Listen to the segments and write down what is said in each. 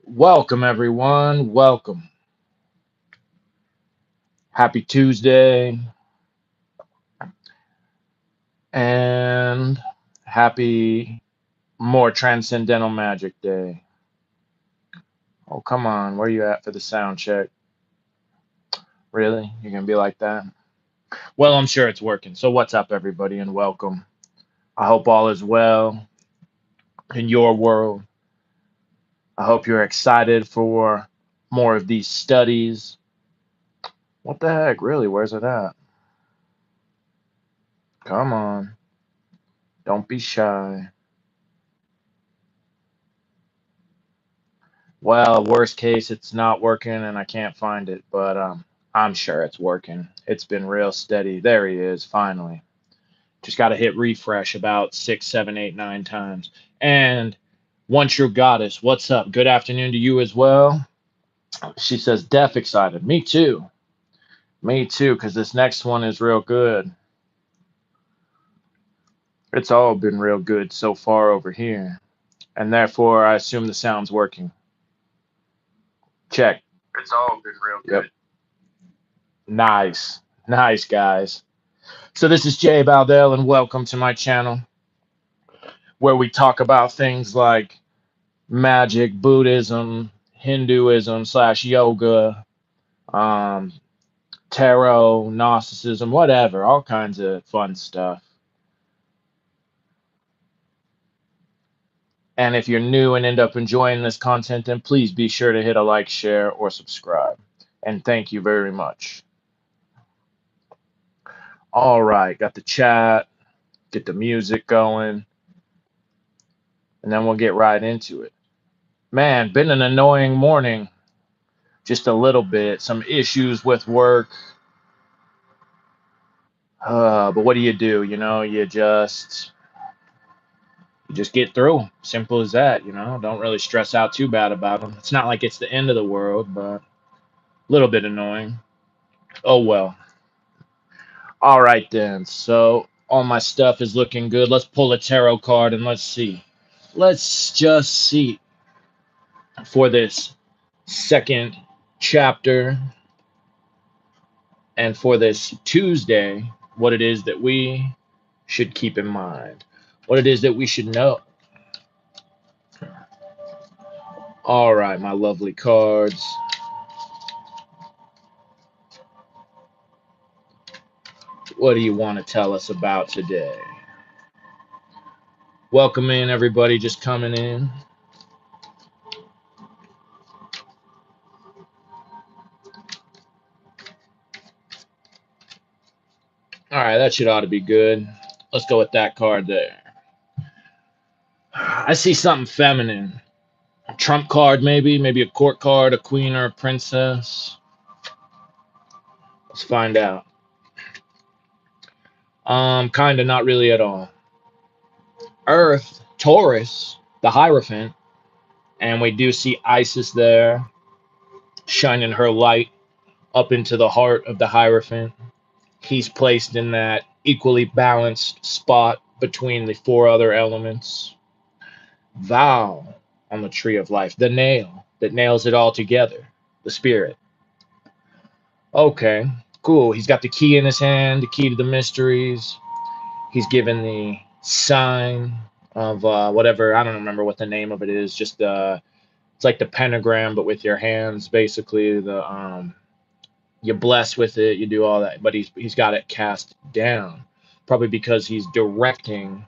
Welcome, everyone. Welcome. Happy Tuesday and happy more Transcendental Magic Day. Oh, come on. Where you at for the sound check? Really? You're going to be like that? Well, I'm sure it's working. So, what's up, everybody, and welcome. I hope all is well in your world. I hope you're excited for more of these studies. What the heck? Really? Where's it at? Come on. Don't be shy. Well, worst case, it's not working and I can't find it, but I'm sure it's working. It's been real steady. There he is, finally. Just got to hit refresh about 6, 7, 8, 9 times. And One True Goddess, what's up? Good afternoon to you as well. She says, Def excited. Me too. Me too, because this next one is real good. It's all been real good so far over here. And therefore, I assume the sound's working. Check. It's all been real good. Yep. Nice. Nice, guys. So this is Jay Baldell, and welcome to my channel, where we talk about things like magic, Buddhism, Hinduism slash yoga, um, tarot, Gnosticism, whatever, all kinds of fun stuff. And if you're new and end up enjoying this content, then please be sure to hit a like, share, or subscribe. And thank you very much. All right, got the chat, get the music going, and then we'll get right into it. Man, been an annoying morning. Just a little bit. Some issues with work. But what do? You just get through. Simple as that. Don't really stress out too bad about them. It's not like it's the end of the world, but a little bit annoying. Oh well. All right then. So all my stuff is looking good. Let's pull a tarot card and let's see. Let's just see for this second chapter and for this Tuesday what it is that we should keep in mind, what it is that we should know. All right, my lovely cards. What do you want to tell us about today? Welcome in, everybody just coming in. All right, that should ought to be good. Let's go with that card there. I see something feminine. A trump card, maybe a court card, a queen or a princess. Let's find out. Kind of not really at all. Earth, Taurus, the Hierophant, and we do see Isis there, shining her light up into the heart of the Hierophant. He's placed in that equally balanced spot between the four other elements. Vow on the tree of life, the nail that nails it all together, the spirit. Okay, cool. He's got the key in his hand, the key to the mysteries. He's given the sign of whatever, I don't remember what the name of it is, just it's like the pentagram, but with your hands, basically. You bless with it, you do all that, but he's got it cast down, probably because he's directing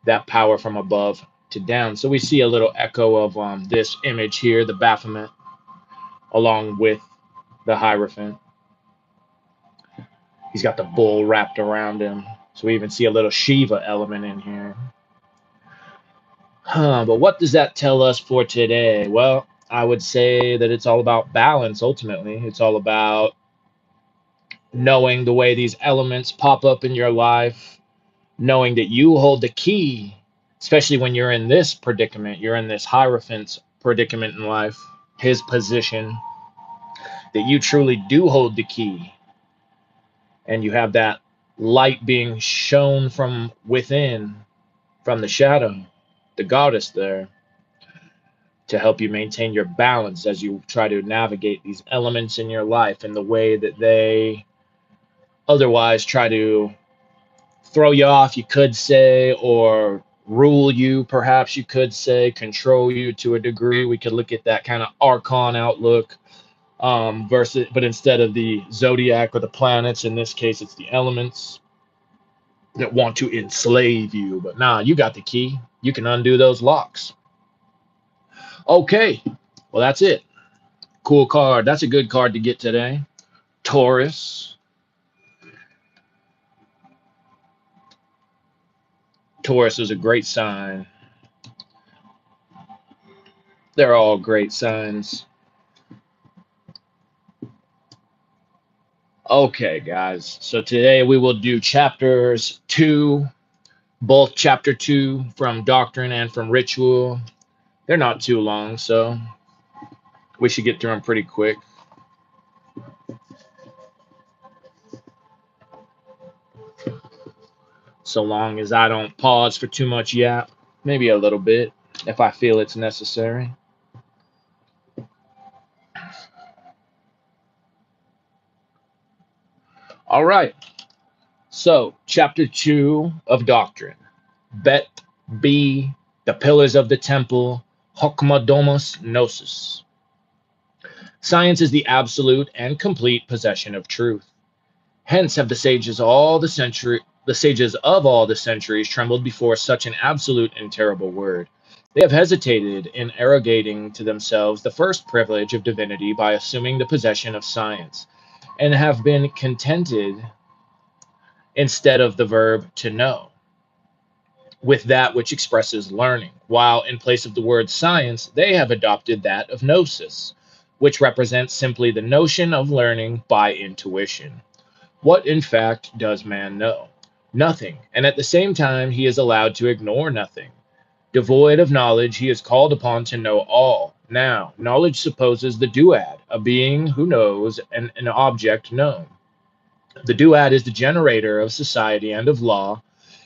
that power from above to down. So we see a little echo of this image here, the Baphomet, along with the Hierophant. He's got the bull wrapped around him, so we even see a little Shiva element in here. But what does that tell us for today? Well, I would say that it's all about balance. Ultimately, it's all about knowing the way these elements pop up in your life, knowing that you hold the key, especially when you're in this predicament, you're in this Hierophant's predicament in life, his position, that you truly do hold the key. And you have that light being shown from within, from the shadow, the goddess there. to help you maintain your balance as you try to navigate these elements in your life in the way that they otherwise try to throw you off, you could say, or rule you, perhaps you could say, control you to a degree. We could look at that kind of archon outlook versus, but instead of the zodiac or the planets, in this case, it's the elements that want to enslave you. But nah, you got the key. You can undo those locks. Okay, well, that's it. Cool card. That's a good card to get today. Taurus. Taurus is a great sign. They're all great signs. Okay, guys. So today we will do chapters 2, both chapter 2 from Doctrine and from Ritual. They're not too long, so we should get through them pretty quick. So long as I don't pause for too much yap, maybe a little bit if I feel it's necessary. All right. So, chapter 2 of Doctrine. Bet B, the pillars of the temple, Hokma Domus Gnosis. Science is the absolute and complete possession of truth. Hence have the sages of all the centuries trembled before such an absolute and terrible word. They have hesitated in arrogating to themselves the first privilege of divinity by assuming the possession of science, and have been contented, instead of the verb to know, with that which expresses learning, while in place of the word science, they have adopted that of gnosis, which represents simply the notion of learning by intuition. What, in fact, does man know? Nothing, and at the same time, he is allowed to ignore nothing. Devoid of knowledge, he is called upon to know all. Now, knowledge supposes the duad, a being who knows, and an object known. The duad is the generator of society and of law.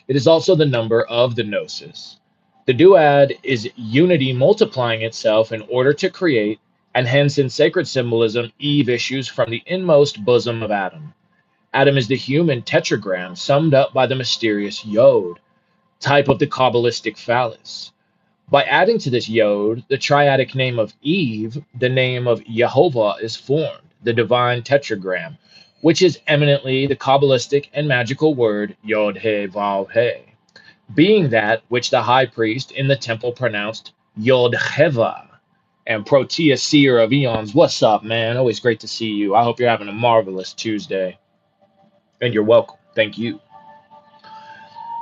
It is also the number of the gnosis. The duad is unity multiplying itself in order to create, and hence in sacred symbolism, Eve issues from the inmost bosom of Adam. Adam is the human tetragram summed up by the mysterious yod, type of the Kabbalistic phallus. By adding to this yod the triadic name of Eve, the name of Jehovah is formed, the divine tetragram, which is eminently the Kabbalistic and magical word Yod He Vav He, being that which the high priest in the temple pronounced Yod Heva. And Proteus, seer of eons, what's up, man? Always great to see you. I hope you're having a marvelous Tuesday. And you're welcome. Thank you.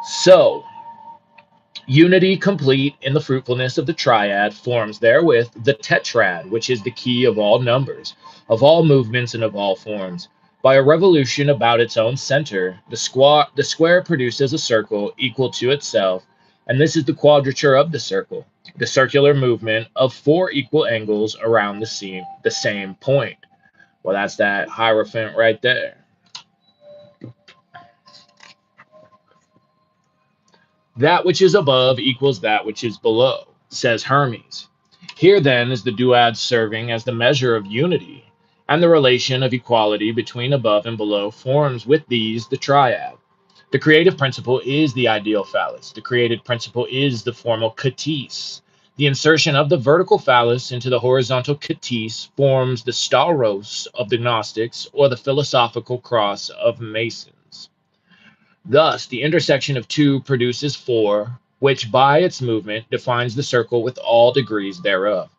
So, unity complete in the fruitfulness of the triad forms therewith the tetrad, which is the key of all numbers, of all movements, and of all forms. By a revolution about its own center, the square produces a circle equal to itself, and this is the quadrature of the circle, the circular movement of 4 equal angles around the same point. Well, that's that Hierophant right there. That which is above equals that which is below, says Hermes. Here then is the duad serving as the measure of unity, and the relation of equality between above and below forms with these the triad. The creative principle is the ideal phallus. The created principle is the formal katis. The insertion of the vertical phallus into the horizontal katis forms the stauros of the Gnostics, or the philosophical cross of Masons. Thus, the intersection of 2 produces 4, which by its movement defines the circle with all degrees thereof.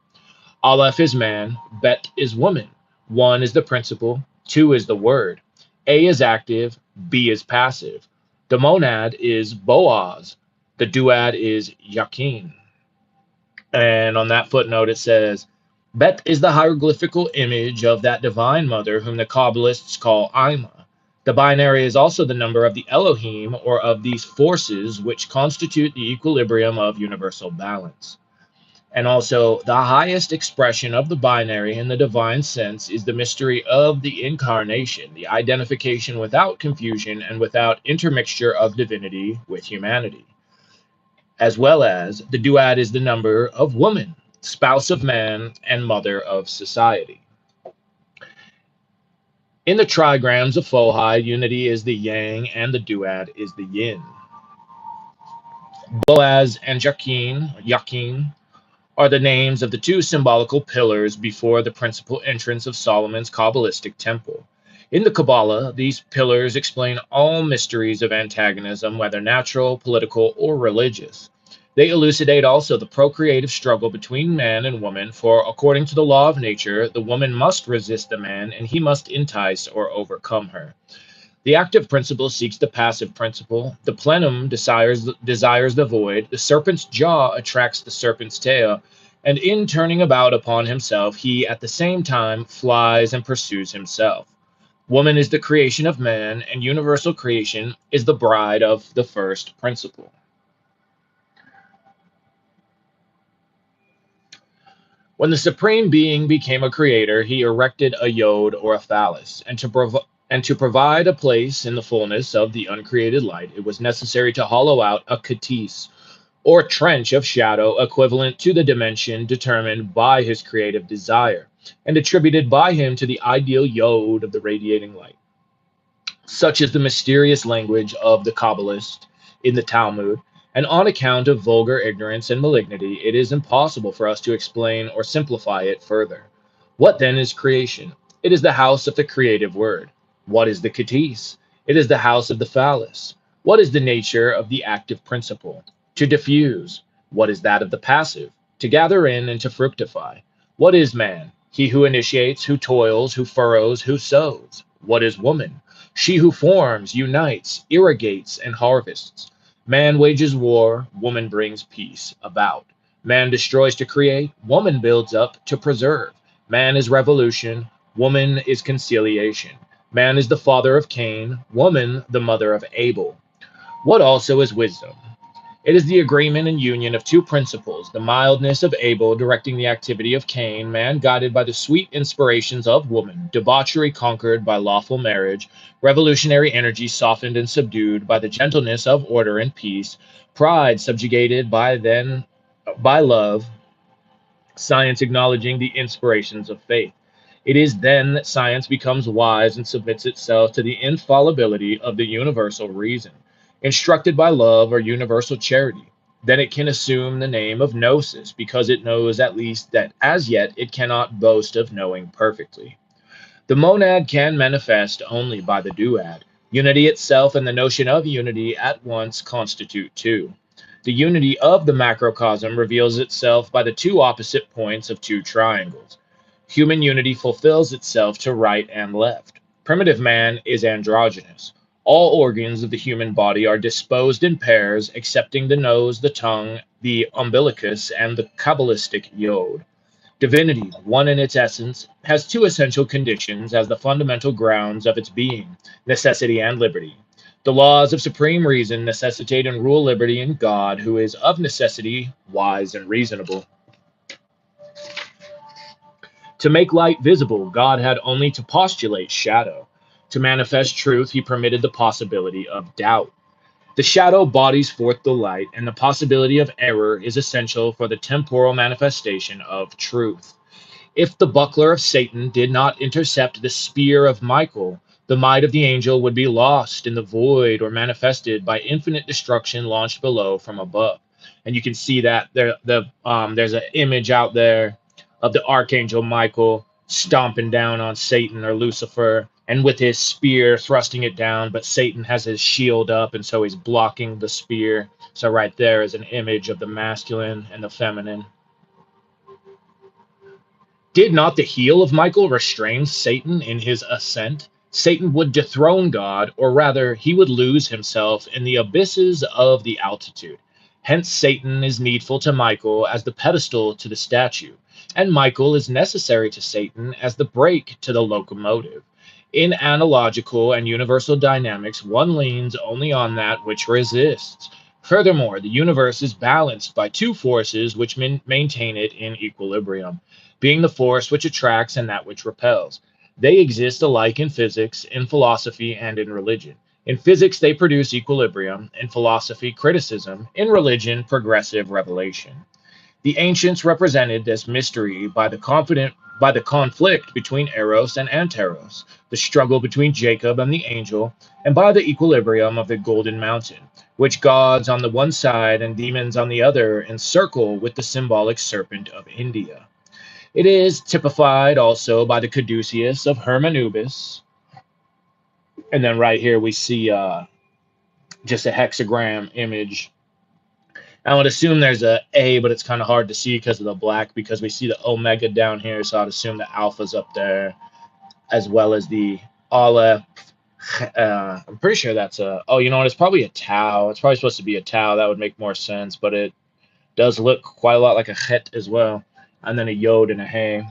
Aleph is man, Bet is woman. 1 is the principle, 2 is the word. A is active, B is passive. The monad is Boaz. The duad is Yakin. And on that footnote, it says, Bet is the hieroglyphical image of that divine mother whom the Kabbalists call Ima. The binary is also the number of the Elohim, or of these forces which constitute the equilibrium of universal balance. And also, the highest expression of the binary in the divine sense is the mystery of the incarnation, the identification without confusion and without intermixture of divinity with humanity. As well as, the duad is the number of woman, spouse of man, and mother of society. In the trigrams of Fohi, unity is the yang and the duad is the yin. Boaz and Yakin are the names of the two symbolical pillars before the principal entrance of Solomon's Kabbalistic temple. In the Kabbalah, these pillars explain all mysteries of antagonism, whether natural, political, or religious. They elucidate also the procreative struggle between man and woman, for according to the law of nature, the woman must resist the man and he must entice or overcome her. The active principle seeks the passive principle. The plenum desires the void. The serpent's jaw attracts the serpent's tail. And in turning about upon himself, he at the same time flies and pursues himself. Woman is the creation of man, and universal creation is the bride of the first principle. When the Supreme Being became a creator, he erected a yod or a phallus, and to provide a place in the fullness of the uncreated light, it was necessary to hollow out a katis, or trench of shadow equivalent to the dimension determined by his creative desire, and attributed by him to the ideal yod of the radiating light. Such is the mysterious language of the Kabbalist in the Talmud, and on account of vulgar ignorance and malignity, it is impossible for us to explain or simplify it further. What then is creation? It is the house of the creative word. What is the katis? It is the house of the phallus. What is the nature of the active principle? To diffuse. What is that of the passive? To gather in and to fructify. What is man? He who initiates, who toils, who furrows, who sows. What is woman? She who forms, unites, irrigates, and harvests. Man wages war, woman brings peace about. Man destroys to create, woman builds up to preserve. Man is revolution, woman is conciliation. Man is the father of Cain, woman the mother of Abel. What also is wisdom? It is the agreement and union of two principles, the mildness of Abel directing the activity of Cain, man guided by the sweet inspirations of woman, debauchery conquered by lawful marriage, revolutionary energy softened and subdued by the gentleness of order and peace, pride subjugated by love, science acknowledging the inspirations of faith. It is then that science becomes wise and submits itself to the infallibility of the universal reason, instructed by love or universal charity. Then it can assume the name of gnosis, because it knows at least that as yet it cannot boast of knowing perfectly. The monad can manifest only by the duad. Unity itself and the notion of unity at once constitute two. The unity of the macrocosm reveals itself by the two opposite points of two triangles. Human unity fulfills itself to right and left. Primitive man is androgynous. All organs of the human body are disposed in pairs, excepting the nose, the tongue, the umbilicus, and the Kabbalistic yod. Divinity, one in its essence, has two essential conditions as the fundamental grounds of its being, necessity and liberty. The laws of supreme reason necessitate and rule liberty in God, who is of necessity wise and reasonable. To make light visible, God had only to postulate shadow. To manifest truth, he permitted the possibility of doubt. The shadow bodies forth the light, and the possibility of error is essential for the temporal manifestation of truth. If the buckler of Satan did not intercept the spear of Michael, the might of the angel would be lost in the void or manifested by infinite destruction launched below from above. And you can see that there's an image out there of the archangel Michael stomping down on Satan or Lucifer, and with his spear thrusting it down, but Satan has his shield up, and so he's blocking the spear. So right there is an image of the masculine and the feminine. Did not the heel of Michael restrain Satan in his ascent? Satan would dethrone God, or rather, he would lose himself in the abysses of the altitude. Hence, Satan is needful to Michael as the pedestal to the statue, and Michael is necessary to Satan as the brake to the locomotive. In analogical and universal dynamics, one leans only on that which resists. Furthermore, the universe is balanced by two forces which maintain it in equilibrium, being the force which attracts and that which repels. They exist alike in physics, in philosophy, and in religion. In physics, they produce equilibrium. In philosophy, criticism. In religion, progressive revelation. The ancients represented this mystery by the conflict between Eros and Anteros, the struggle between Jacob and the angel, and by the equilibrium of the Golden Mountain, which gods on the one side and demons on the other encircle with the symbolic serpent of India. It is typified also by the caduceus of Hermanubis. And then right here we see just a hexagram image. I would assume there's a A, but it's kind of hard to see because of the black, because we see the omega down here. So I'd assume the alpha's up there, as well as the aleph. I'm pretty sure that's a, oh, you know what? It's probably a tau. It's probably supposed to be a tau. That would make more sense, but it does look quite a lot like a chet as well. And then a yod and a hey.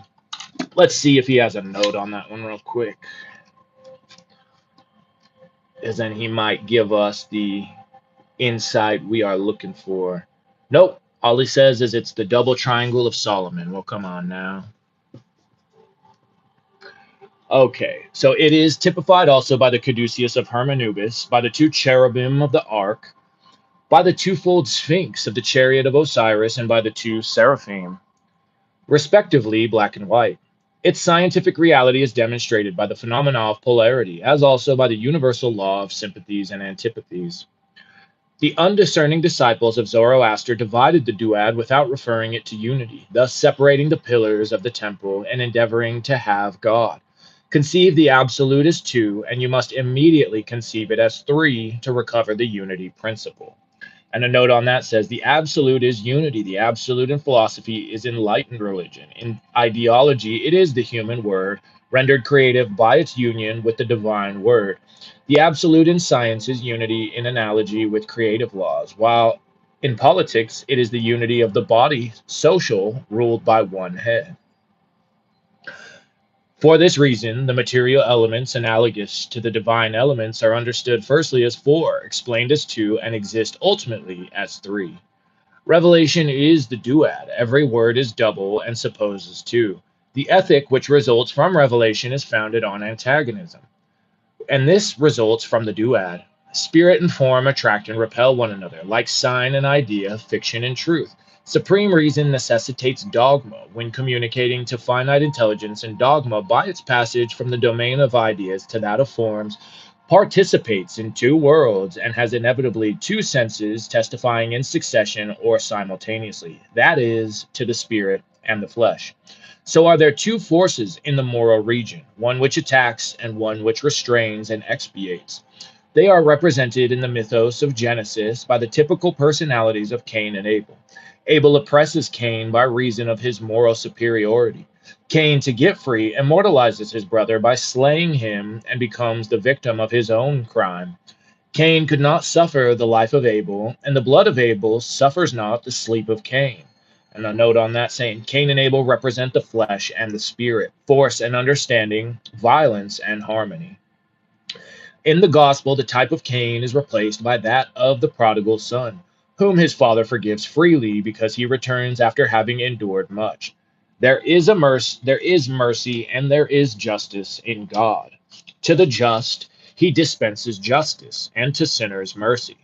Let's see if he has a note on that one real quick. Because then he might give us the insight we are looking for. Nope. All he says is it's the double triangle of Solomon. Well, come on now. Okay, so it is typified also by the caduceus of Hermanubis, by the two cherubim of the ark, by the twofold sphinx of the chariot of Osiris, and by the two seraphim, respectively black and white. Its scientific reality is demonstrated by the phenomena of polarity, as also by the universal law of sympathies and antipathies. The undiscerning disciples of Zoroaster divided the duad without referring it to unity, thus separating the pillars of the temple and endeavoring to have God. Conceive the absolute as two, and you must immediately conceive it as three to recover the unity principle. And a note on that says the absolute is unity. The absolute in philosophy is enlightened religion. In ideology, it is the human word, rendered creative by its union with the divine word. The absolute in science is unity in analogy with creative laws, while in politics, it is the unity of the body, social, ruled by one head. For this reason, the material elements analogous to the divine elements are understood firstly as four, explained as two, and exist ultimately as three. Revelation is the duad. Every word is double and supposes two. The ethic which results from revelation is founded on antagonism, and this results from the duad. Spirit and form attract and repel one another, like sign and idea, fiction and truth. Supreme reason necessitates dogma when communicating to finite intelligence, and dogma, by its passage from the domain of ideas to that of forms, participates in two worlds and has inevitably two senses testifying in succession or simultaneously, that is, to the spirit and the flesh. So are there two forces in the moral region, one which attacks and one which restrains and expiates. They are represented in the mythos of Genesis by the typical personalities of Cain and Abel. Abel oppresses Cain by reason of his moral superiority. Cain, to get free, immortalizes his brother by slaying him and becomes the victim of his own crime. Cain could not suffer the life of Abel, and the blood of Abel suffers not the sleep of Cain. And a note on that saying, Cain and Abel represent the flesh and the spirit, force and understanding, violence and harmony. In the gospel, the type of Cain is replaced by that of the prodigal son, whom his father forgives freely because he returns after having endured much. There is mercy and there is justice in God. To the just, he dispenses justice, and to sinners mercy.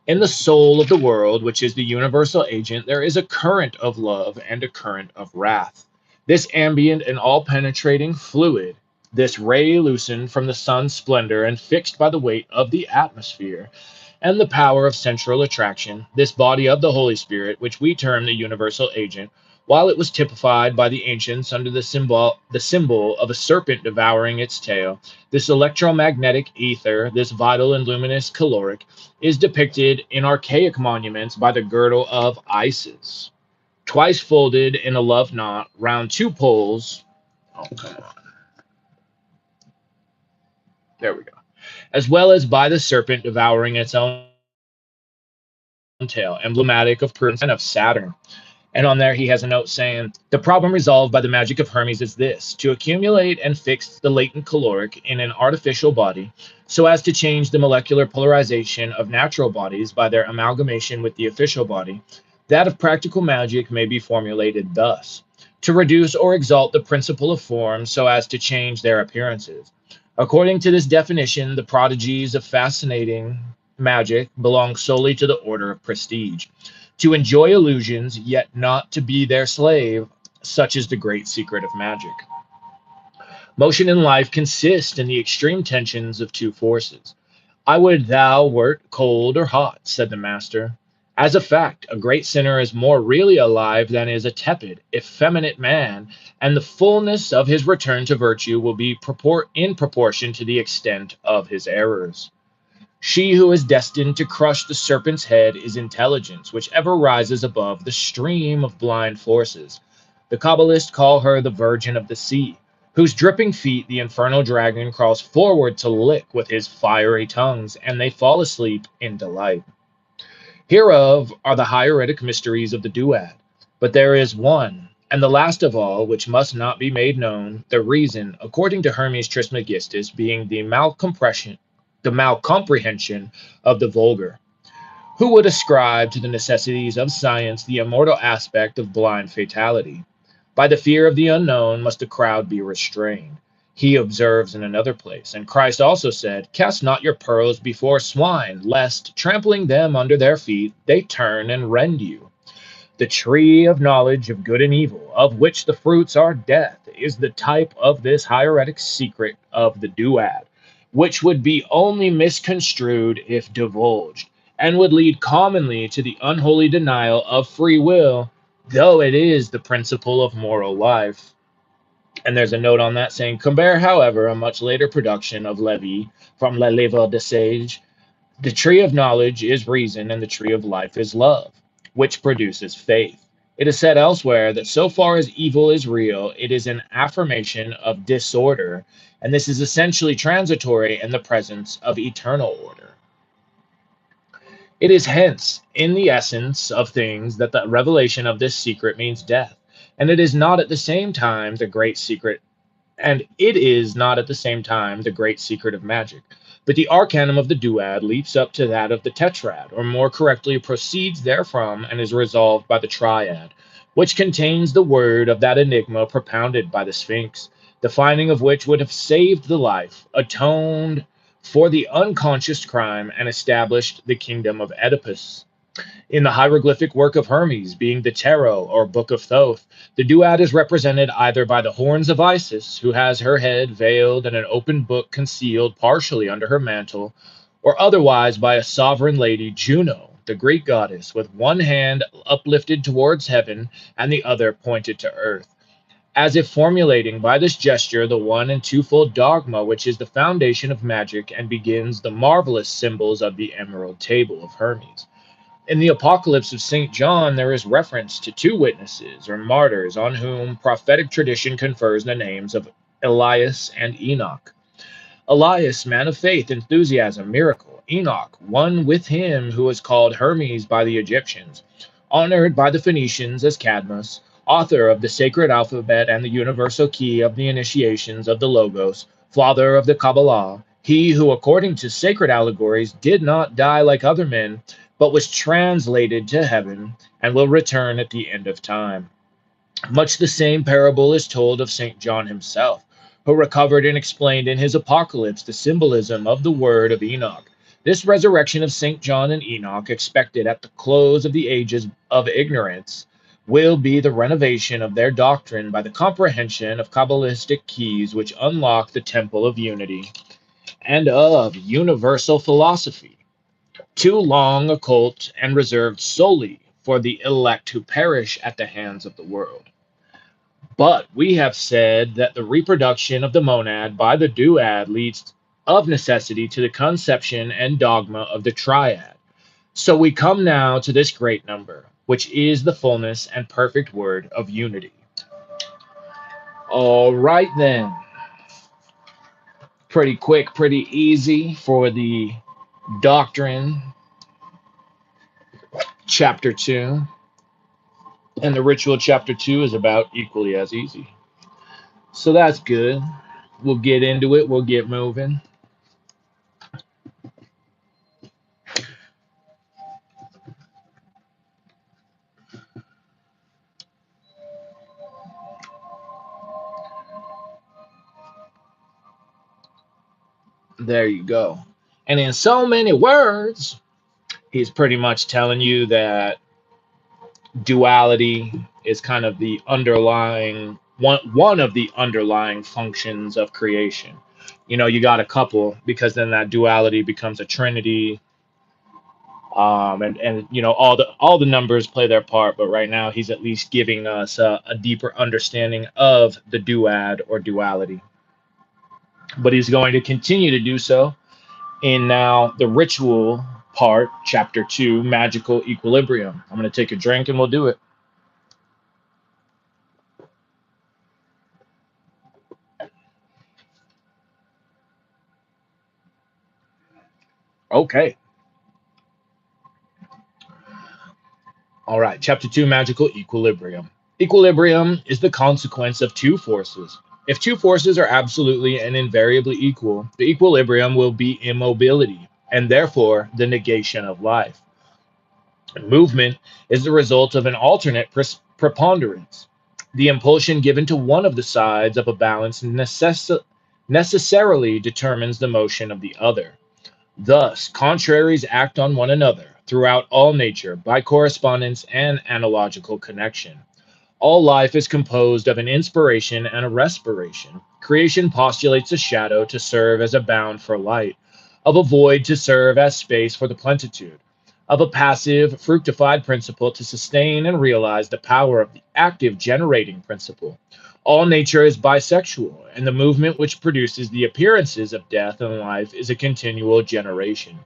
In the soul of the world, which is the universal agent, there is a current of love and a current of wrath. This ambient and all-penetrating fluid, this ray loosened from the sun's splendor and fixed by the weight of the atmosphere and the power of central attraction, this body of the Holy Spirit, which we term the universal agent, while it was typified by the ancients under the symbol of a serpent devouring its tail, this electromagnetic ether, this vital and luminous caloric, is depicted in archaic monuments by the girdle of Isis, twice folded in a love knot round two poles. Oh, come on. There we go. As well as by the serpent devouring its own tail, emblematic of Prudence and of Saturn. And on there, he has a note saying, the problem resolved by the magic of Hermes is this: to accumulate and fix the latent caloric in an artificial body, so as to change the molecular polarization of natural bodies by their amalgamation with the official body. That of practical magic may be formulated thus: to reduce or exalt the principle of form so as to change their appearances. According to this definition, the prodigies of fascinating magic belong solely to the order of prestige. to enjoy illusions, yet not to be their slave, such is the great secret of magic. Motion in life consists in the extreme tensions of two forces. I would thou wert cold or hot, said the master. As a fact, a great sinner is more really alive than is a tepid, effeminate man, and the fullness of his return to virtue will be in proportion to the extent of his errors. She who is destined to crush the serpent's head is intelligence, which ever rises above the stream of blind forces. The Kabbalists call her the Virgin of the Sea, whose dripping feet the infernal dragon crawls forward to lick with his fiery tongues, and they fall asleep in delight. Hereof are the hieratic mysteries of the duad. But there is one, and the last of all, which must not be made known, the reason, according to Hermes Trismegistus, being the malcomprehension of the vulgar. Who would ascribe to the necessities of science the immortal aspect of blind fatality? By the fear of the unknown must the crowd be restrained. He observes in another place, and Christ also said, cast not your pearls before swine, lest, trampling them under their feet, they turn and rend you. The tree of knowledge of good and evil, of which the fruits are death, is the type of this hieratic secret of the duad, which would be only misconstrued if divulged, and would lead commonly to the unholy denial of free will, though it is the principle of moral life. And there's a note on that saying, compare, however, a much later production of Lévi from Le Livre des Sages. The tree of knowledge is reason, and the tree of life is love, which produces faith. It is said elsewhere that so far as evil is real, it is an affirmation of disorder, and this is essentially transitory in the presence of eternal order. It is hence in the essence of things that the revelation of this secret means death, and it is not at the same time the great secret of magic. But the arcanum of the duad leaps up to that of the tetrad, or more correctly, proceeds therefrom and is resolved by the triad, which contains the word of that enigma propounded by the Sphinx, the finding of which would have saved the life, atoned for the unconscious crime, and established the kingdom of Oedipus. In the hieroglyphic work of Hermes, being the Tarot or Book of Thoth, the duad is represented either by the horns of Isis, who has her head veiled and an open book concealed partially under her mantle, or otherwise by a sovereign lady, Juno, the Greek goddess, with one hand uplifted towards heaven and the other pointed to earth, as if formulating by this gesture the one and twofold dogma which is the foundation of magic and begins the marvelous symbols of the Emerald Table of Hermes. In the Apocalypse of St. John, there is reference to two witnesses or martyrs on whom prophetic tradition confers the names of Elias and Enoch. Elias, man of faith, enthusiasm, miracle. Enoch, one with him who was called Hermes by the Egyptians, honored by the Phoenicians as Cadmus, author of the sacred alphabet and the universal key of the initiations of the Logos, father of the Kabbalah, he who, according to sacred allegories, did not die like other men, but was translated to heaven and will return at the end of time. Much the same parable is told of St. John himself, who recovered and explained in his Apocalypse the symbolism of the word of Enoch. This resurrection of St. John and Enoch, expected at the close of the ages of ignorance, will be the renovation of their doctrine by the comprehension of Kabbalistic keys which unlock the temple of unity and of universal philosophy, too long occult and reserved solely for the elect who perish at the hands of the world. But we have said that the reproduction of the monad by the duad leads of necessity to the conception and dogma of the triad. So we come now to this great number, which is the fullness and perfect word of unity. All right then. Pretty quick, pretty easy for the Doctrine Chapter 2. And the Ritual Chapter 2 is about equally as easy. So that's good. We'll get into it. We'll get moving. There you go. And in so many words, he's pretty much telling you that duality is kind of the underlying one of the underlying functions of creation. You know, you got a couple because then that duality becomes a trinity. And you know, all the numbers play their part, but right now he's at least giving us a deeper understanding of the duad or duality. But he's going to continue to do so in now the ritual part, chapter 2, magical equilibrium. I'm going to take a drink and we'll do it. Okay. All right, chapter 2, magical equilibrium. Equilibrium is the consequence of two forces. If two forces are absolutely and invariably equal, the equilibrium will be immobility, and therefore the negation of life. Movement is the result of an alternate preponderance. The impulsion given to one of the sides of a balance necessarily determines the motion of the other. Thus, contraries act on one another throughout all nature by correspondence and analogical connection. All life is composed of an inspiration and a respiration. Creation postulates a shadow to serve as a bound for light, of a void to serve as space for the plenitude, of a passive, fructified principle to sustain and realize the power of the active generating principle. All nature is bisexual, and the movement which produces the appearances of death and life is a continual generation.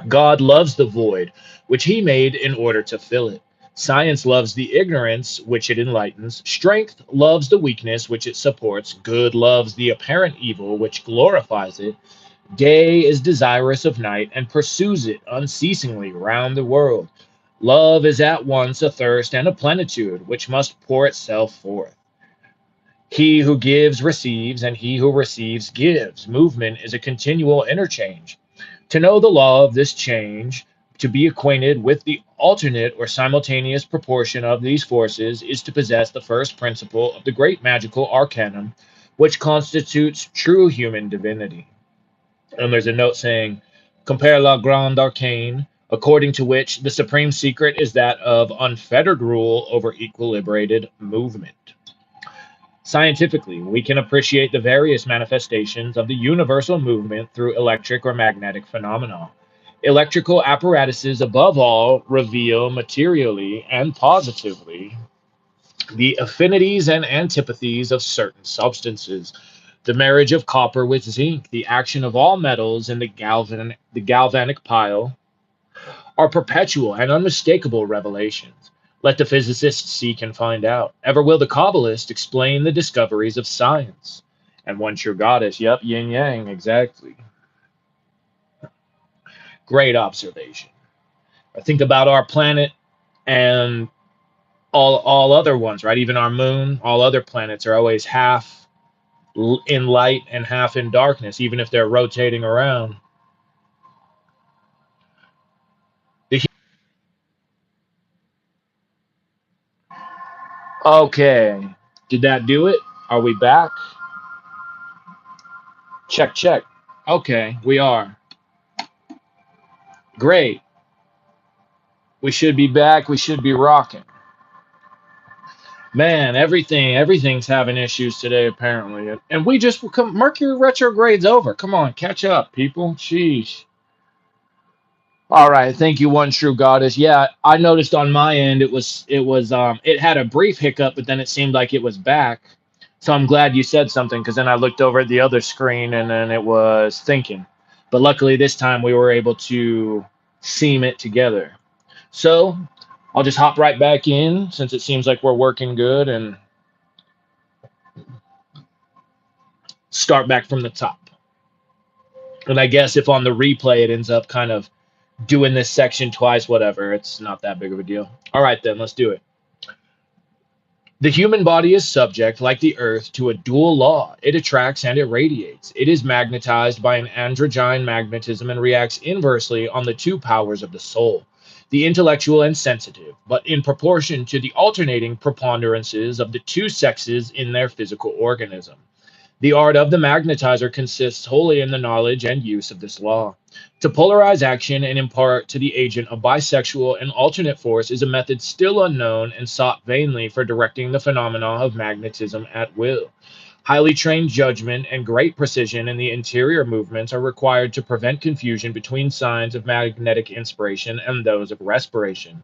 God loves the void, which he made in order to fill it. Science loves the ignorance, which it enlightens. Strength loves the weakness, which it supports. Good loves the apparent evil, which glorifies it. Day is desirous of night and pursues it unceasingly round the world. Love is at once a thirst and a plenitude, which must pour itself forth. He who gives receives, and he who receives gives. Movement is a continual interchange. To know the law of this change, to be acquainted with the alternate or simultaneous proportion of these forces, is to possess the first principle of the great magical arcanum, which constitutes true human divinity. And there's a note saying, compare la grande arcane, according to which the supreme secret is that of unfettered rule over equilibrated movement. Scientifically, we can appreciate the various manifestations of the universal movement through electric or magnetic phenomena. Electrical apparatuses, above all, reveal materially and positively the affinities and antipathies of certain substances, the marriage of copper with zinc, the action of all metals in the galvanic pile, are perpetual and unmistakable revelations. Let the physicist seek and find out. Ever will the Kabbalist explain the discoveries of science. And one true goddess, yep, yin yang, exactly. Great observation. I think about our planet and all other ones, right? Even our moon, all other planets are always half in light and half in darkness, even if they're rotating around. Okay, did that do it? Are we back? Check, check. Okay, we are. Great. We should be back. We should be rocking. Man, everything's having issues today apparently. And we just come Mercury retrograde's over. Come on, catch up, people. Sheesh. All right, thank you, one true goddess. Yeah, I noticed on my end it had a brief hiccup, but then it seemed like it was back. So I'm glad you said something because then I looked over at the other screen and then it was thinking. But luckily this time we were able to seam it together. So I'll just hop right back in since it seems like we're working good and start back from the top. And I guess if on the replay it ends up kind of doing this section twice, whatever, it's not that big of a deal. All right, then, let's do it. The human body is subject, like the earth, to a dual law. It attracts and it radiates. It is magnetized by an androgyne magnetism and reacts inversely on the two powers of the soul, the intellectual and sensitive, but in proportion to the alternating preponderances of the two sexes in their physical organism. The art of the magnetizer consists wholly in the knowledge and use of this law. To polarize action and impart to the agent a bisexual and alternate force is a method still unknown and sought vainly for directing the phenomena of magnetism at will. Highly trained judgment and great precision in the interior movements are required to prevent confusion between signs of magnetic inspiration and those of respiration.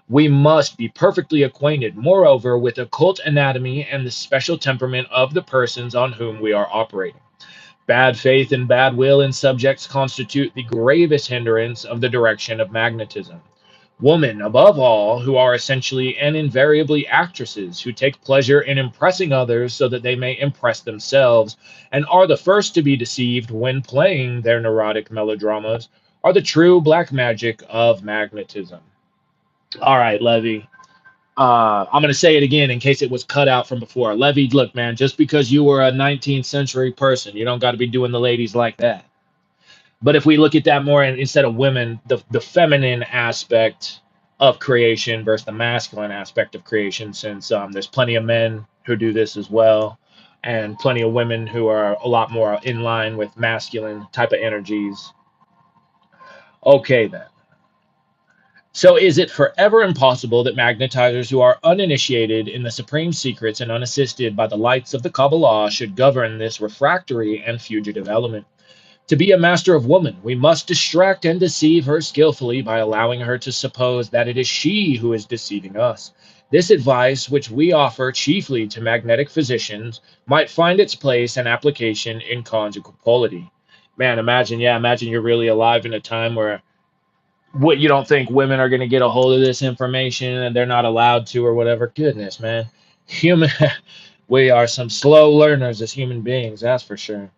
We must be perfectly acquainted, moreover, with occult anatomy and the special temperament of the persons on whom we are operating. Bad faith and bad will in subjects constitute the gravest hindrance of the direction of magnetism. Women, above all, who are essentially and invariably actresses, who take pleasure in impressing others so that they may impress themselves, and are the first to be deceived when playing their neurotic melodramas, are the true black magic of magnetism. All right, Levy. I'm going to say it again in case it was cut out from before. Levy, look, man, just because you were a 19th century person, you don't got to be doing the ladies like that. But if we look at that more instead of women, the feminine aspect of creation versus the masculine aspect of creation, since there's plenty of men who do this as well, and plenty of women who are a lot more in line with masculine type of energies. Okay, then. So, is it forever impossible that magnetizers who are uninitiated in the supreme secrets and unassisted by the lights of the Kabbalah should govern this refractory and fugitive element? To be a master of woman, we must distract and deceive her skillfully by allowing her to suppose that it is she who is deceiving us. This advice, which we offer chiefly to magnetic physicians, might find its place and application in conjugal polity. Man, imagine you're really alive in a time where what you don't think women are going to get a hold of this information and they're not allowed to or whatever. Goodness, man. Human we are some slow learners as human beings, that's for sure.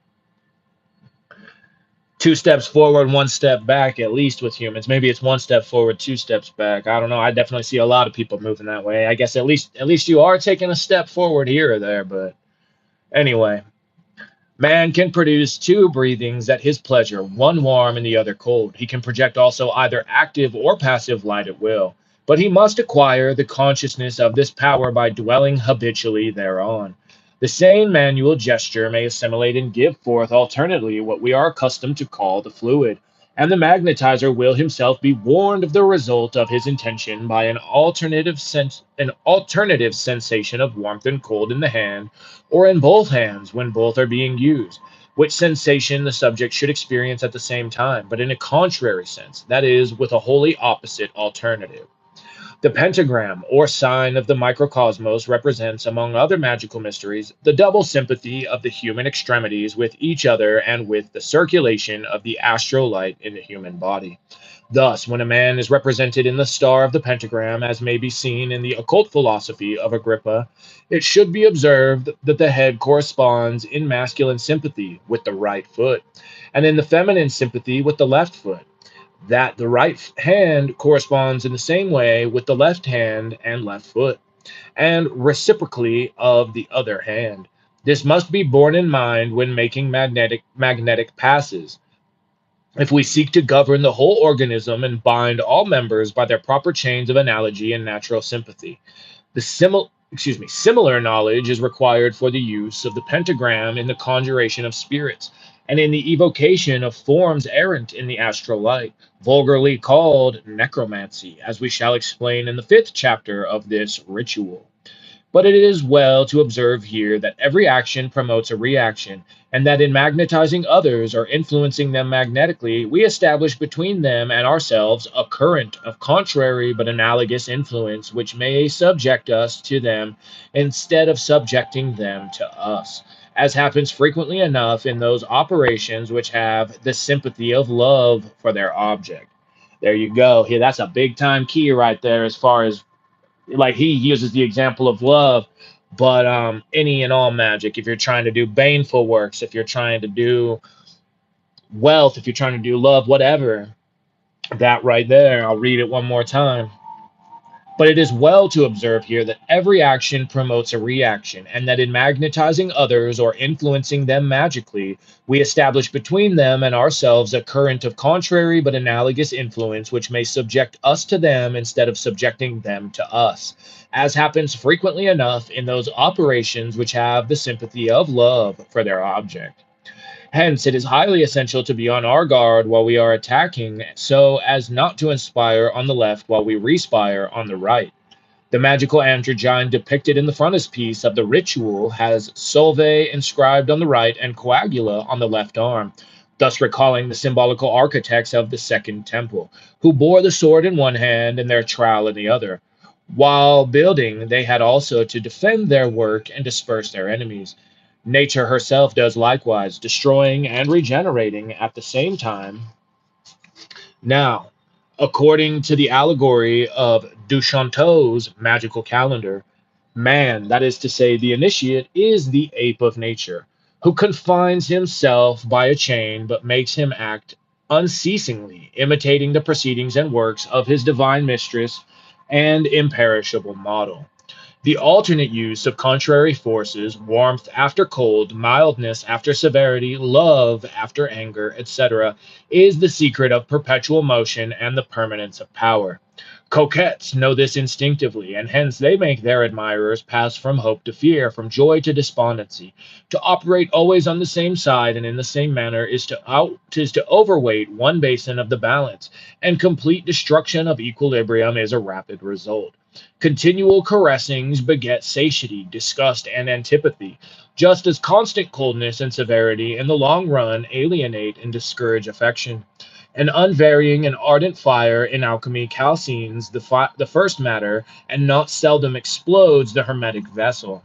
2 steps forward, 1 step back, at least with humans. Maybe it's 1 step forward, 2 steps back. I don't know. I definitely see a lot of people moving that way. I guess at least you are taking a step forward here or there, but anyway. Man can produce two breathings at his pleasure, one warm and the other cold. He can project also either active or passive light at will, but he must acquire the consciousness of this power by dwelling habitually thereon. The same manual gesture may assimilate and give forth alternately what we are accustomed to call the fluid, and the magnetizer will himself be warned of the result of his intention by an alternative sensation of warmth and cold in the hand, or in both hands when both are being used, which sensation the subject should experience at the same time, but in a contrary sense, that is, with a wholly opposite alternative. The pentagram, or sign of the microcosmos, represents, among other magical mysteries, the double sympathy of the human extremities with each other and with the circulation of the astral light in the human body. Thus, when a man is represented in the star of the pentagram, as may be seen in the occult philosophy of Agrippa, it should be observed that the head corresponds in masculine sympathy with the right foot, and in the feminine sympathy with the left foot, that the right hand corresponds in the same way with the left hand and left foot, and reciprocally of the other hand. This must be borne in mind when making magnetic passes. If we seek to govern the whole organism and bind all members by their proper chains of analogy and natural sympathy, similar knowledge is required for the use of the pentagram in the conjuration of spirits and in the evocation of forms errant in the astral light, vulgarly called necromancy, as we shall explain in the 5th chapter of this ritual. But it is well to observe here that every action promotes a reaction, and that in magnetizing others or influencing them magnetically, we establish between them and ourselves a current of contrary but analogous influence which may subject us to them instead of subjecting them to us, as happens frequently enough in those operations which have the sympathy of love for their object. There you go. Here, that's a big time key right there as far as like he uses the example of love, but any and all magic, if you're trying to do baneful works, if you're trying to do wealth, if you're trying to do love, whatever, that right there, I'll read it one more time. But it is well to observe here that every action promotes a reaction, and that in magnetizing others or influencing them magically, we establish between them and ourselves a current of contrary but analogous influence which may subject us to them instead of subjecting them to us, as happens frequently enough in those operations which have the sympathy of love for their object. Hence, it is highly essential to be on our guard while we are attacking, so as not to inspire on the left while we respire on the right. The magical androgyne depicted in the frontispiece of the ritual has Solve inscribed on the right and Coagula on the left arm, thus recalling the symbolical architects of the Second Temple, who bore the sword in one hand and their trowel in the other. While building, they had also to defend their work and disperse their enemies. Nature herself does likewise, destroying and regenerating at the same time. Now, according to the allegory of Duchanteau's magical calendar, man, that is to say, the initiate, is the ape of nature, who confines himself by a chain but makes him act unceasingly, imitating the proceedings and works of his divine mistress and imperishable model. The alternate use of contrary forces, warmth after cold, mildness after severity, love after anger, etc., is the secret of perpetual motion and the permanence of power. Coquettes know this instinctively, and hence they make their admirers pass from hope to fear, from joy to despondency. To operate always on the same side and in the same manner is to overweight one basin of the balance, and complete destruction of equilibrium is a rapid result. Continual caressings beget satiety, disgust, and antipathy, just as constant coldness and severity in the long run alienate and discourage affection. An unvarying and ardent fire in alchemy calcines the first matter, and not seldom explodes the hermetic vessel.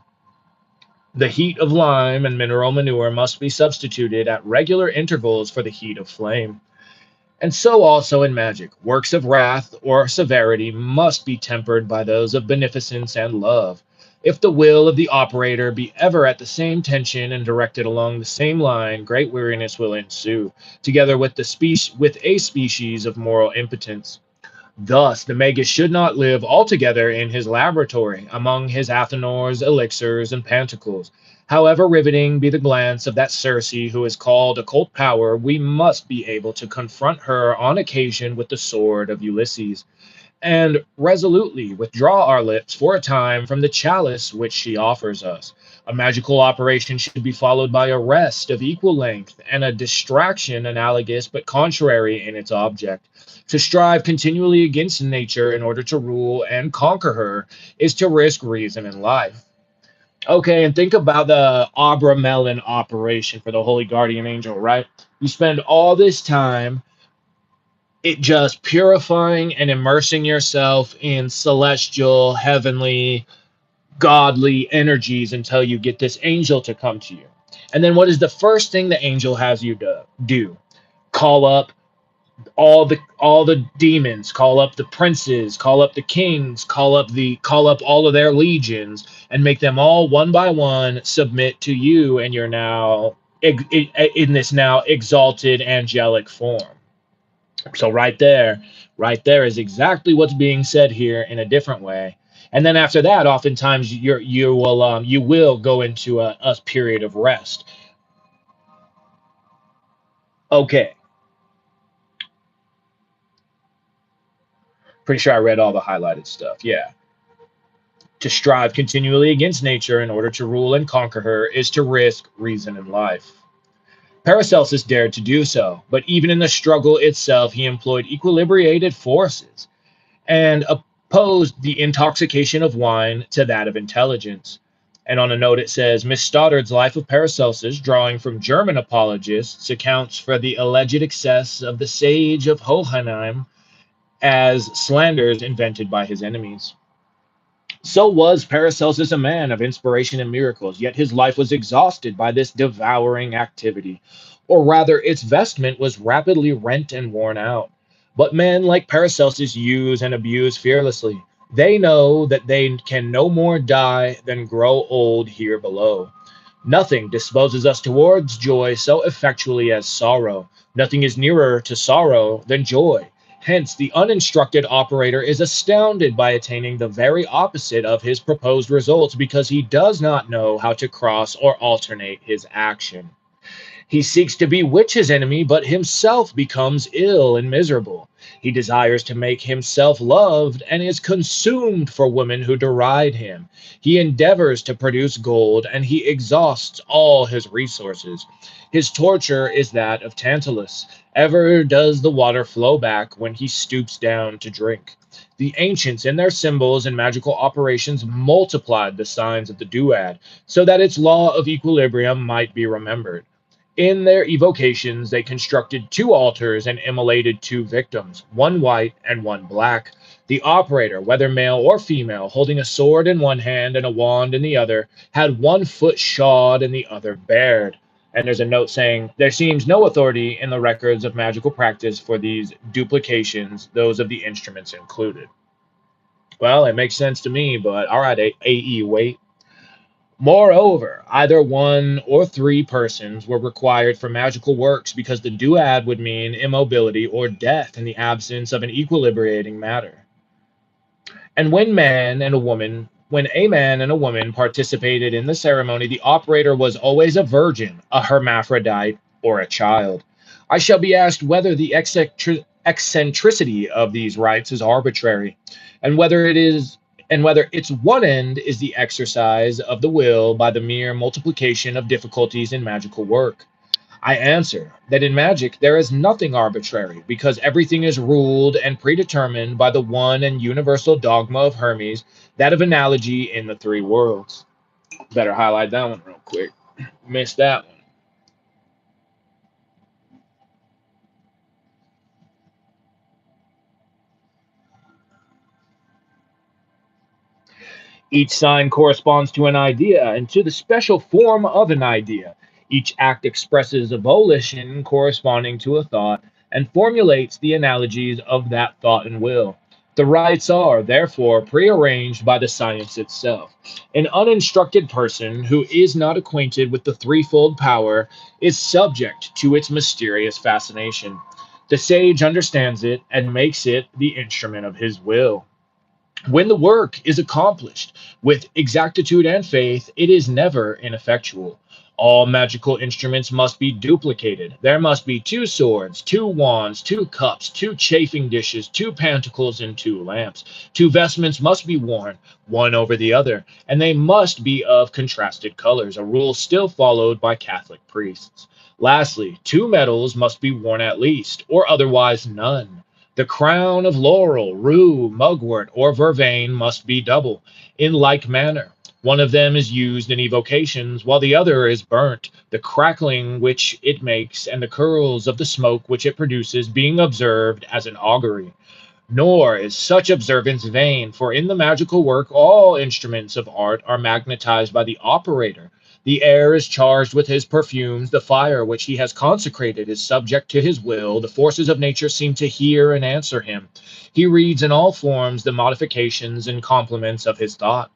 The heat of lime and mineral manure must be substituted at regular intervals for the heat of flame. And so also in magic, works of wrath or severity must be tempered by those of beneficence and love. If the will of the operator be ever at the same tension and directed along the same line, great weariness will ensue, together with a species of moral impotence. Thus, the magus should not live altogether in his laboratory, among his athanors, elixirs, and pantacles. However riveting be the glance of that Circe who is called occult power, we must be able to confront her on occasion with the sword of Ulysses, and resolutely withdraw our lips for a time from the chalice which she offers us. A magical operation should be followed by a rest of equal length, and a distraction analogous but contrary in its object. To strive continually against nature in order to rule and conquer her is to risk reason and life. Okay, and think about the Abra Melon operation for the Holy Guardian Angel, right? You spend all this time it just purifying and immersing yourself in celestial, heavenly, godly energies until you get this angel to come to you. And then what is the first thing the angel has you do? Call up all the demons, call up the princes, call up the kings, call up all of their legions, and make them all one by one submit to you, and you're now in this now exalted angelic form. So right there is exactly what's being said here in a different way. And then after that, oftentimes you will go into a period of rest. Okay, pretty sure I read all the highlighted stuff. Yeah. To strive continually against nature in order to rule and conquer her is to risk reason and life. Paracelsus dared to do so, but even in the struggle itself, he employed equilibrated forces and opposed the intoxication of wine to that of intelligence. And on a note, it says Miss Stoddard's Life of Paracelsus, drawing from German apologists, accounts for the alleged excess of the sage of Hohenheim as slanders invented by his enemies. So was Paracelsus a man of inspiration and miracles, yet his life was exhausted by this devouring activity, or rather, its vestment was rapidly rent and worn out. But men like Paracelsus use and abuse fearlessly. They know that they can no more die than grow old here below. Nothing disposes us towards joy so effectually as sorrow. Nothing is nearer to sorrow than joy. Hence, the uninstructed operator is astounded by attaining the very opposite of his proposed results because he does not know how to cross or alternate his action. He seeks to bewitch his enemy, but himself becomes ill and miserable. He desires to make himself loved and is consumed for women who deride him. He endeavors to produce gold, and he exhausts all his resources. His torture is that of Tantalus. Ever does the water flow back when he stoops down to drink. The ancients, in their symbols and magical operations, multiplied the signs of the duad, so that its law of equilibrium might be remembered. In their evocations, they constructed two altars and immolated two victims, one white and one black. The operator, whether male or female, holding a sword in one hand and a wand in the other, had one foot shod and the other bared. And there's a note saying, there seems no authority in the records of magical practice for these duplications, those of the instruments included. Well, it makes sense to me, but all right, AE, wait. Moreover, either one or three persons were required for magical works because the duad would mean immobility or death in the absence of an equilibrating matter. And when a man and a woman participated in the ceremony, the operator was always a virgin, a hermaphrodite, or a child. I shall be asked whether the eccentricity of these rites is arbitrary, and whether its one end is the exercise of the will by the mere multiplication of difficulties in magical work. I answer that in magic there is nothing arbitrary, because everything is ruled and predetermined by the one and universal dogma of Hermes, that of analogy in the three worlds. Better highlight that one real quick. Missed that one. Each sign corresponds to an idea and to the special form of an idea. Each act expresses a volition corresponding to a thought and formulates the analogies of that thought and will. The rites are, therefore, prearranged by the science itself. An uninstructed person who is not acquainted with the threefold power is subject to its mysterious fascination. The sage understands it and makes it the instrument of his will. When the work is accomplished with exactitude and faith, it is never ineffectual. All magical instruments must be duplicated. There must be two swords, two wands, two cups, two chafing dishes, two pentacles, and two lamps. Two vestments must be worn, one over the other, and they must be of contrasted colors, a rule still followed by Catholic priests. Lastly, two medals must be worn at least, or otherwise none. The crown of laurel, rue, mugwort, or vervain must be double. In like manner, one of them is used in evocations, while the other is burnt, the crackling which it makes and the curls of the smoke which it produces being observed as an augury. Nor is such observance vain, for in the magical work all instruments of art are magnetized by the operator. The air is charged with his perfumes, the fire which he has consecrated is subject to his will, the forces of nature seem to hear and answer him. He reads in all forms the modifications and complements of his thought.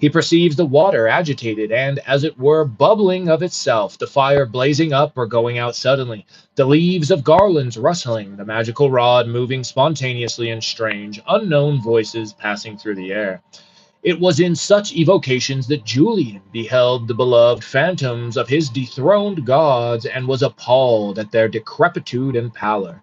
He perceives the water agitated and, as it were, bubbling of itself, the fire blazing up or going out suddenly, the leaves of garlands rustling, the magical rod moving spontaneously in strange, unknown voices passing through the air. It was in such evocations that Julian beheld the beloved phantoms of his dethroned gods and was appalled at their decrepitude and pallor.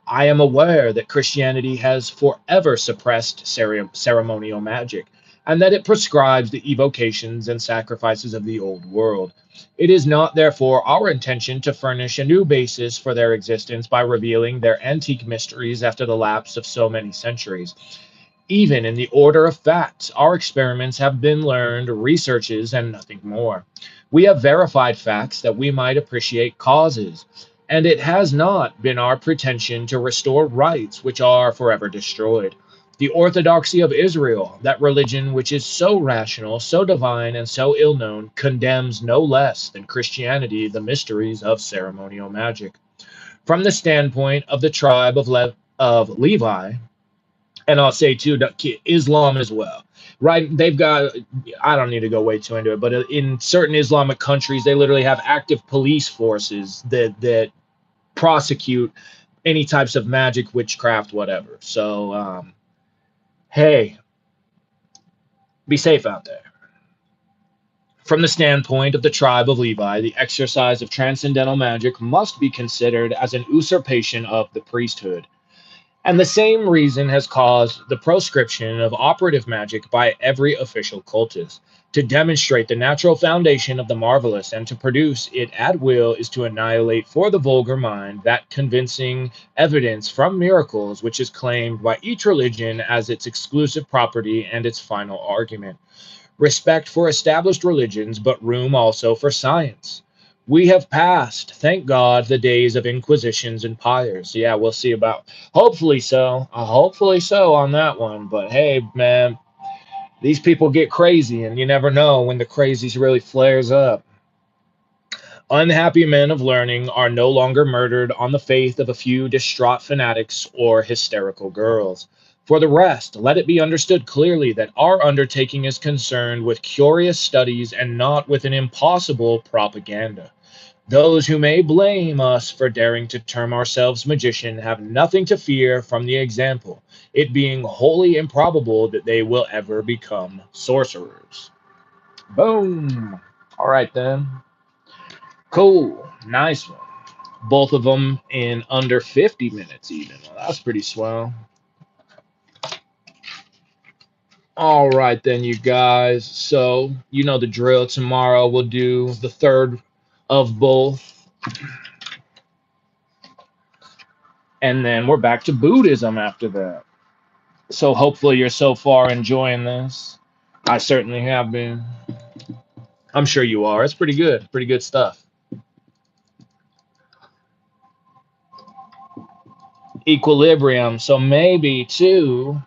I am aware that Christianity has forever suppressed ceremonial magic, and that it prescribes the evocations and sacrifices of the old world. It is not, therefore, our intention to furnish a new basis for their existence by revealing their antique mysteries after the lapse of so many centuries. Even in the order of facts, our experiments have been learned researches and nothing more. We have verified facts that we might appreciate causes, and it has not been our pretension to restore rites which are forever destroyed. The orthodoxy of Israel, that religion which is so rational, so divine, and so ill known, condemns no less than Christianity the mysteries of ceremonial magic. From the standpoint of the tribe of Levi, and I'll say too, Islam as well, right? They've got, I don't need to go way too into it, but in certain Islamic countries, they literally have active police forces that prosecute any types of magic, witchcraft, whatever. So, hey, be safe out there. From the standpoint of the tribe of Levi, the exercise of transcendental magic must be considered as an usurpation of the priesthood. And the same reason has caused the proscription of operative magic by every official cultist. To demonstrate the natural foundation of the marvelous and to produce it at will is to annihilate for the vulgar mind that convincing evidence from miracles which is claimed by each religion as its exclusive property and its final argument. Respect for established religions, but room also for science. We have passed, thank God, the days of inquisitions and pyres. Yeah, we'll see about, hopefully so, on that one. But hey, man, these people get crazy, and you never know when the crazies really flares up. Unhappy men of learning are no longer murdered on the faith of a few distraught fanatics or hysterical girls. For the rest, let it be understood clearly that our undertaking is concerned with curious studies and not with an impossible propaganda. Those who may blame us for daring to term ourselves magician have nothing to fear from the example, it being wholly improbable that they will ever become sorcerers. Boom. All right, then. Cool. Nice one. Both of them in under 50 minutes, even. Well, that's pretty swell. All right, then, you guys. So, you know the drill. Tomorrow we'll do the third of both. And then we're back to Buddhism after that. So, hopefully, you're so far enjoying this. I certainly have been. I'm sure you are. It's pretty good. Pretty good stuff. Equilibrium. So, maybe, too,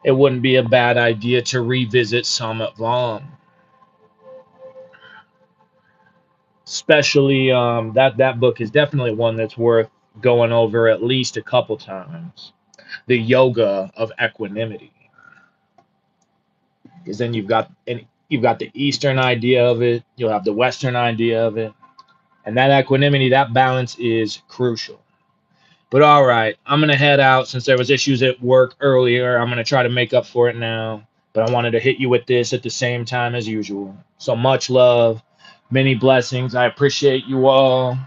it wouldn't be a bad idea to revisit Samat Vam. Especially that book is definitely one that's worth going over at least a couple times. The Yoga of Equanimity, because then you've got the Eastern idea of it, you'll have the Western idea of it, and that equanimity, that balance is crucial. But all right, I'm gonna head out since there was issues at work earlier. I'm gonna try to make up for it now, but I wanted to hit you with this at the same time as usual. So much love, many blessings. I appreciate you all.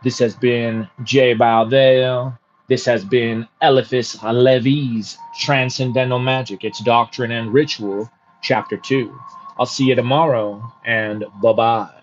This has been Jay Baldale. This has been Éliphas Lévi's Transcendental Magic. It's Doctrine and Ritual, Chapter 2. I'll see you tomorrow, and bye-bye.